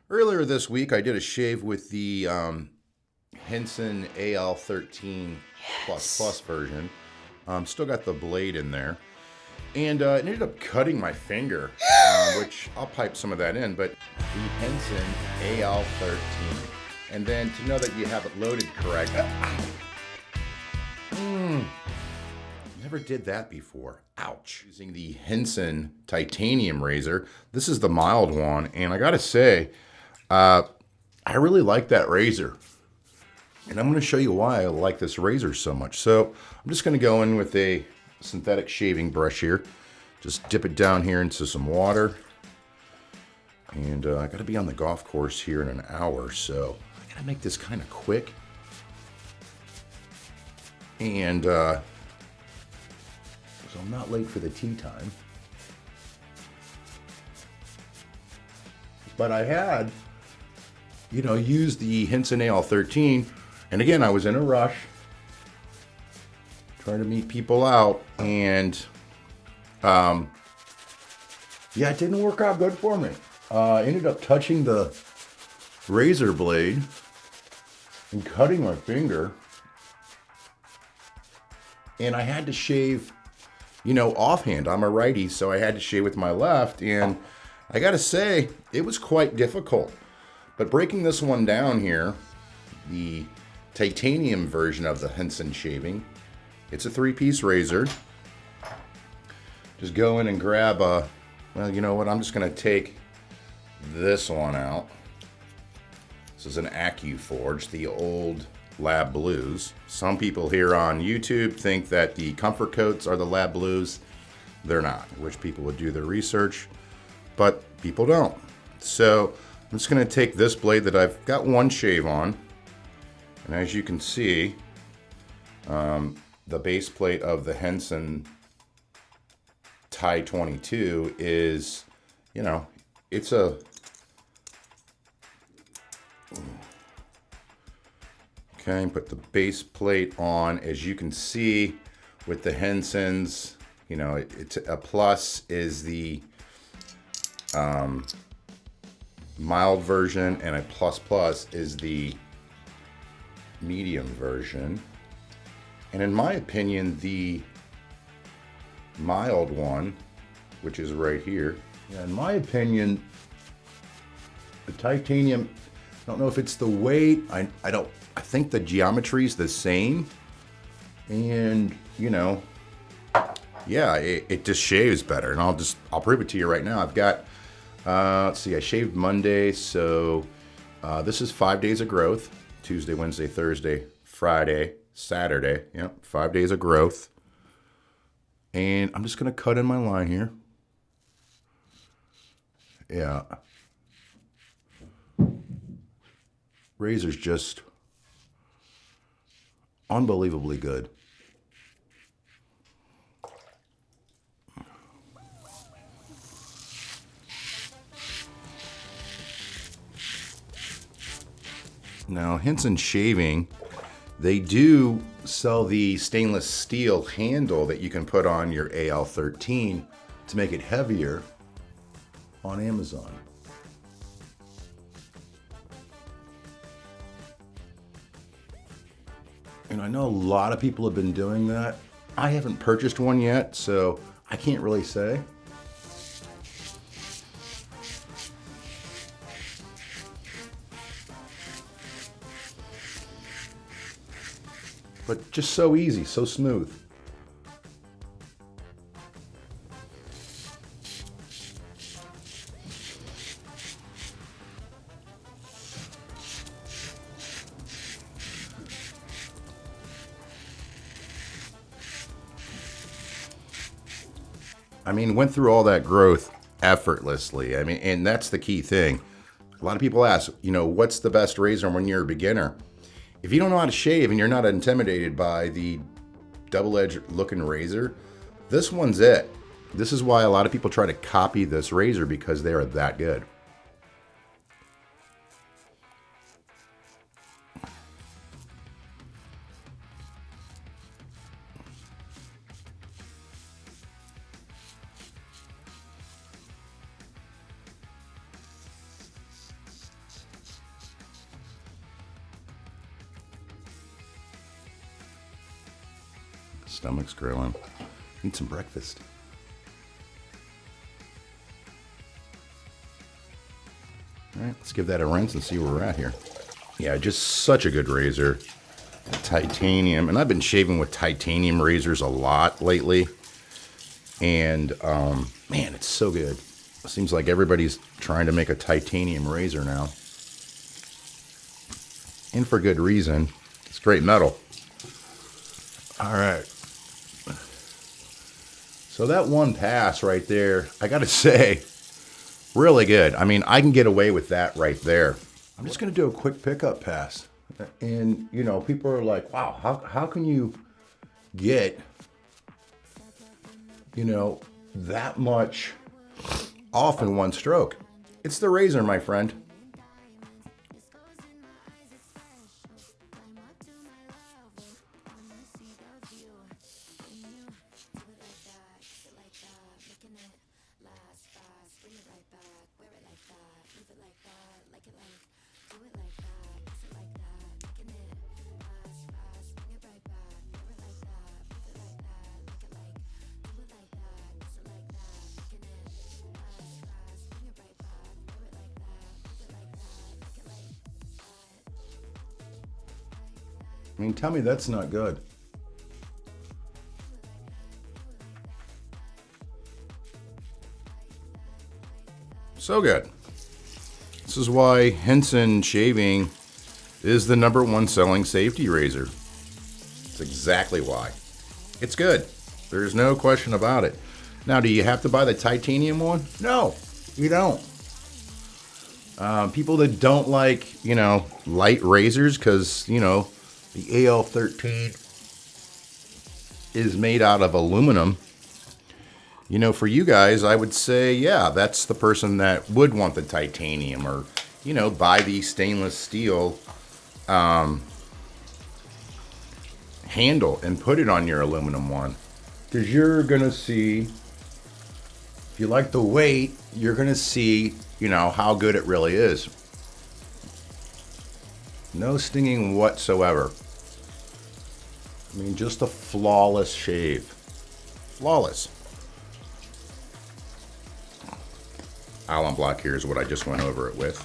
Earlier this week, I did a shave with the Henson AL13 Plus version. Still got the blade in there. And it ended up cutting my finger, which I'll pipe some of that in, but the Henson AL13. And then to know that you have it loaded correct. Never did that before. Ouch. Using the Henson titanium razor. This is the mild one, and I gotta say, I really like that razor. And I'm going to show you why I like this razor so much. So I'm just going to go in with a synthetic shaving brush here. Just dip it down here into some water. And I got to be on the golf course here in an hour, so I got to make this kind of quick. And so I'm not late for the tea time. But I had, used the Henson AL13. And again, I was in a rush, trying to meet people out, and yeah, it didn't work out good for me. Ended up touching the razor blade and cutting my finger, and I had to shave, offhand. I'm a righty, so I had to shave with my left, and I gotta say, it was quite difficult. But breaking this one down here, the titanium version of the Henson Shaving. It's a 3-piece razor. Just go in and grab a, well, you know what? I'm just going to take this one out. This is an AccuForge, the old Lab Blues. Some people here on YouTube think that the Comfort Coats are the Lab Blues. They're not. I wish people would do their research, but people don't. So I'm just going to take this blade that I've got one shave on. And as you can see, the base plate of the Henson Tie 22 is, it's a... Okay, put the base plate on. As you can see with the Hensons, it's a plus is the mild version, and a plus is the medium version. And in my opinion, the mild one, which is right here, in my opinion, the titanium, I don't know if it's the weight, I think the geometry is the same, and yeah, it just shaves better. And I'll prove it to you right now. I've got let's see, I shaved Monday, so this is 5 days of growth. Tuesday, Wednesday, Thursday, Friday, Saturday. Yep, 5 days of growth. And I'm just going to cut in my line here. Yeah. Razor's just unbelievably good. Now, Henson Shaving, they do sell the stainless steel handle that you can put on your AL13 to make it heavier on Amazon. And I know a lot of people have been doing that. I haven't purchased one yet, so I can't really say. But just so easy, so smooth. I mean, went through all that growth effortlessly. I mean, and that's the key thing. A lot of people ask, what's the best razor when you're a beginner? If you don't know how to shave and you're not intimidated by the double-edged looking razor, this one's it. This is why a lot of people try to copy this razor, because they are that good. Stomach's grilling. Need some breakfast. All right, let's give that a rinse and see where we're at here. Yeah, just such a good razor. Titanium, and I've been shaving with titanium razors a lot lately. And man, it's so good. It seems like everybody's trying to make a titanium razor now. And for good reason. It's great metal. All right. So that one pass right there, I gotta say, really good. I mean, I can get away with that right there. I'm just gonna do a quick pickup pass. And, you know, people are like, wow, how can you get, you know, that much off in one stroke? It's the razor, my friend. I mean, tell me that's not good. So good. This is why Henson Shaving is the #1 selling safety razor. It's exactly why. It's good. There's no question about it. Now, do you have to buy the titanium one? No, you don't. People that don't like, you know, light razors because, you know, the AL13 is made out of aluminum. You know, for you guys, I would say, yeah, that's the person that would want the titanium, or, you know, buy the stainless steel handle and put it on your aluminum one. Because you're going to see, if you like the weight, you're going to see, you know, how good it really is. No stinging whatsoever. I mean, just a flawless shave. Flawless. Alum block here is what I just went over it with.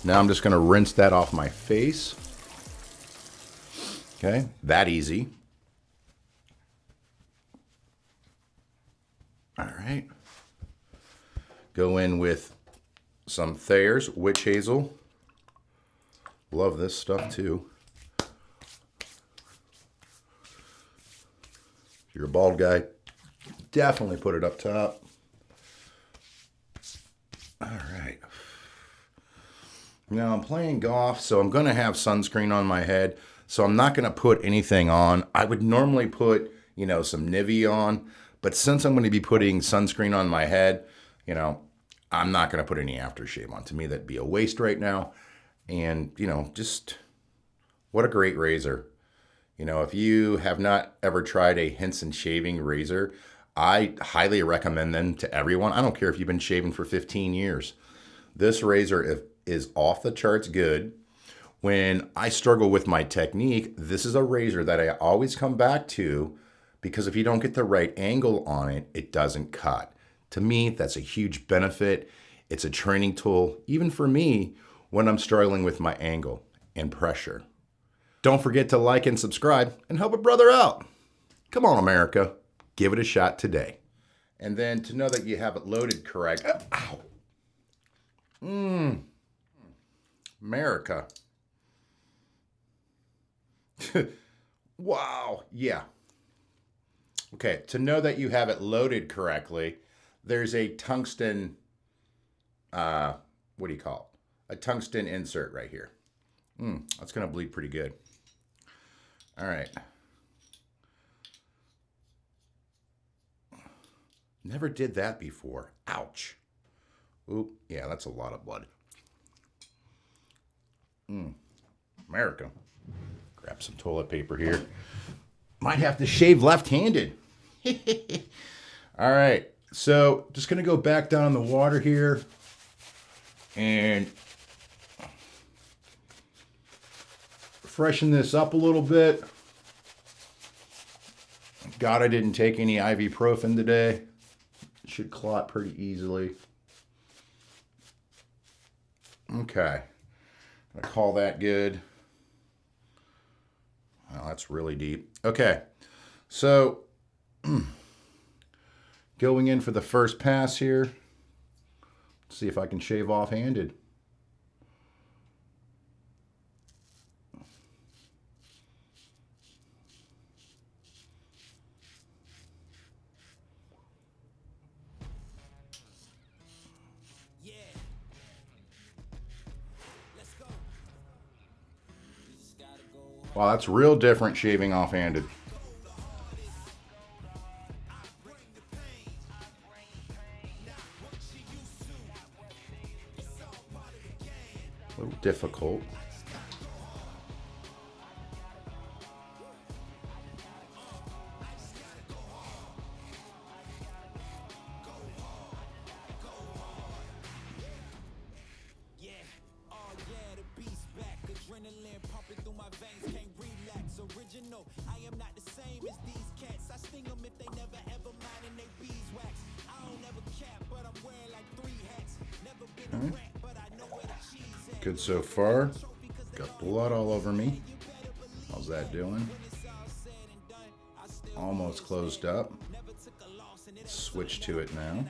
Now I'm just going to rinse that off my face. Okay, that easy. All right. Go in with some Thayer's Witch Hazel. Love this stuff too. If you're a bald guy, definitely put it up top. All right. Now I'm playing golf, so I'm going to have sunscreen on my head. So I'm not going to put anything on. I would normally put, you know, some Nivea on. But since I'm going to be putting sunscreen on my head, you know, I'm not going to put any aftershave on. To me, that'd be a waste right now. And, you know, just what a great razor. You know, if you have not ever tried a Henson Shaving razor, I highly recommend them to everyone. I don't care if you've been shaving for 15 years. This razor is off the charts good. When I struggle with my technique, this is a razor that I always come back to, because if you don't get the right angle on it, it doesn't cut. To me, that's a huge benefit. It's a training tool, even for me, when I'm struggling with my angle and pressure. Don't forget to like and subscribe and help a brother out. Come on, America. Give it a shot today. And then to know that you have it loaded correct. Ow. America. Wow. Yeah. Okay. To know that you have it loaded correctly, there's a tungsten, what do you call it? A tungsten insert right here. That's going to bleed pretty good. All right. Never did that before. Ouch. Oop. Yeah, that's a lot of blood. America. Grab some toilet paper here. Might have to shave left-handed. All right. So just going to go back down in the water here. And freshen this up a little bit. God, I didn't take any ibuprofen today. It should clot pretty easily. Okay. I call that good. Well, that's really deep. Okay. So, going in for the first pass here. Let's see if I can shave off-handed. Wow, that's real different shaving off-handed. A little difficult. Okay. Good so far. Got blood all over me. How's that doing? Almost closed up. Switch to it now.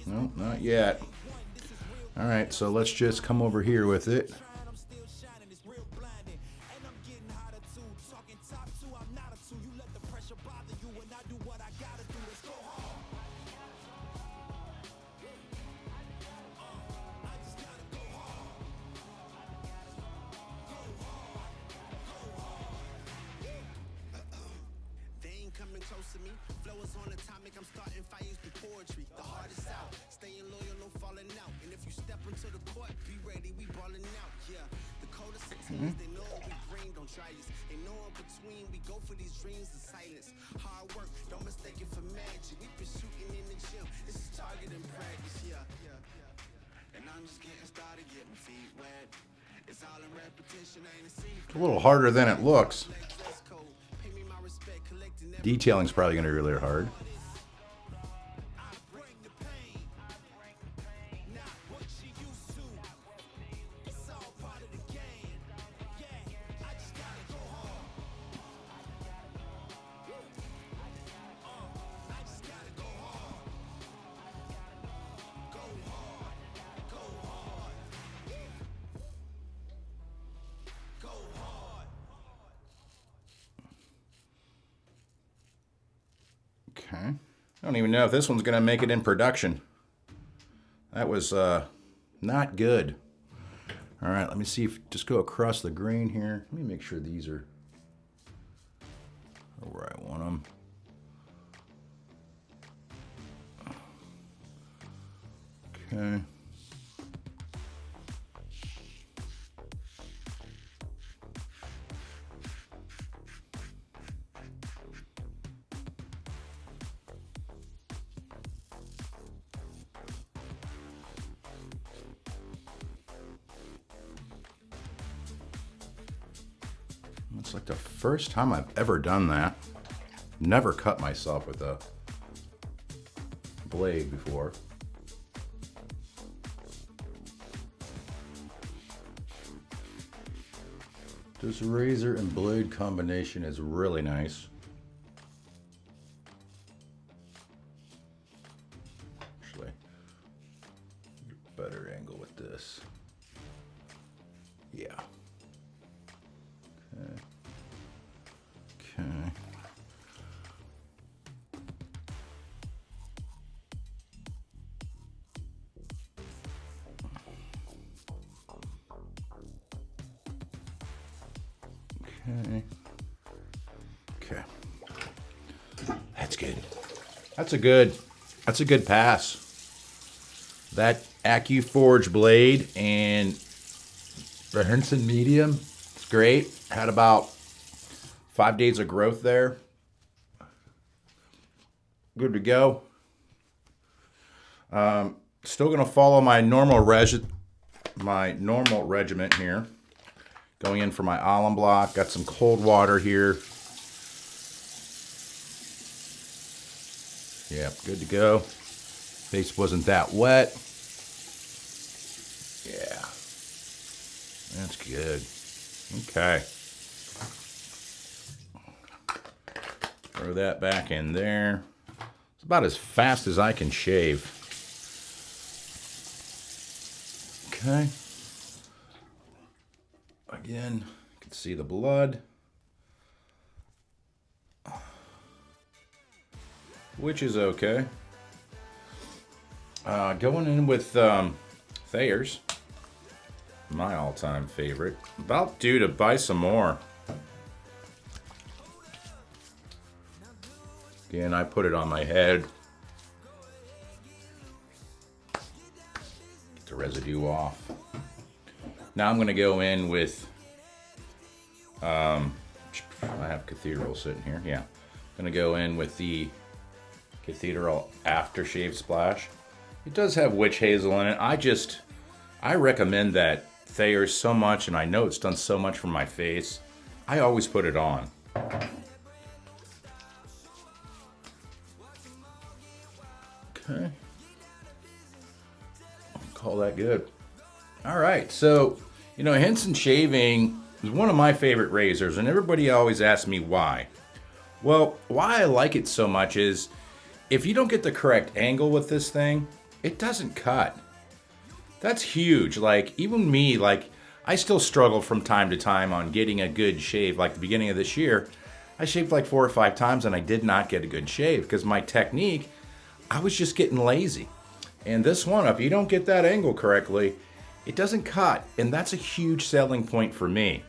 No, not yet. All right, so let's just come over here with it. Coming close to me, flow is on atomic. I'm starting fires through poetry. The heart is out, staying loyal, no falling out. And if you step into the court, be ready, we balling out. Yeah, the coldest 16s, they know what we bring, don't try us. Ain't no in between, we go for these dreams in silence. Hard work, don't mistake it for magic. We've been shooting in the gym, this is target and practice. Yeah. And I'm just getting started, getting feet wet. It's all in repetition, ain't a secret. It's a little harder than it looks. Detailing's probably going to be really hard. Okay. I don't even know if this one's going to make it in production. That was not good. All right, let me see if just go across the grain here. Let me make sure these are where I want them. Okay. It's like the first time I've ever done that. Never cut myself with a blade before. This razor and blade combination is really nice. Actually, better angle with this. Yeah. Okay. Okay. That's good. That's a good pass. That AccuForge blade and the Henson medium, it's great. Had about 5 days of growth there. Good to go. Still gonna follow my normal regiment here. Going in for my alum block. Got some cold water here. Yep, good to go. Face wasn't that wet. Yeah, that's good. Okay. Throw that back in there. It's about as fast as I can shave. Okay. Again, you can see the blood, which is okay. Going in with Thayer's, my all-time favorite. About due to buy some more. Again, I put it on my head. Get the residue off. Now I'm going to go in with, I have Cathedral sitting here. Yeah. I'm going to go in with the Cathedral Aftershave Splash. It does have witch hazel in it. I recommend that Thayer's so much, and I know it's done so much for my face. I always put it on. Okay. I'll call that good. All right, so, you know, Henson Shaving is one of my favorite razors, and everybody always asks me why. Well, why I like it so much is if you don't get the correct angle with this thing, it doesn't cut. That's huge. Like, even me, like, I still struggle from time to time on getting a good shave. Like, the beginning of this year, I shaved like 4 or 5 times, and I did not get a good shave because my technique, I was just getting lazy. And this one, if you don't get that angle correctly, it doesn't cut, and that's a huge selling point for me.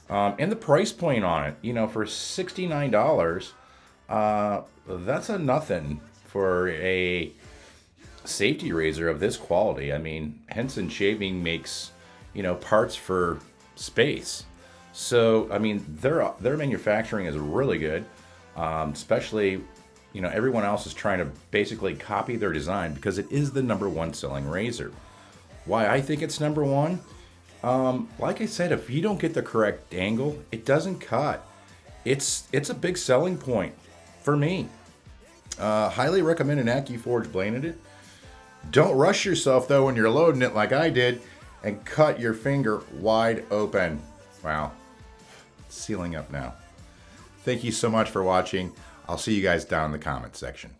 And the price point on it, you know, for $69, that's a nothing for a safety razor of this quality. I mean, Henson Shaving makes, you know, parts for space. So, I mean, their manufacturing is really good, especially, you know, everyone else is trying to basically copy their design because it is the #1 selling razor. Why I think it's #1? Like I said, if you don't get the correct angle, it doesn't cut. It's a big selling point for me. Highly recommend an AccuForge blade it. Don't rush yourself though when you're loading it like I did and cut your finger wide open. Wow, it's sealing up now. Thank you so much for watching. I'll see you guys down in the comments section.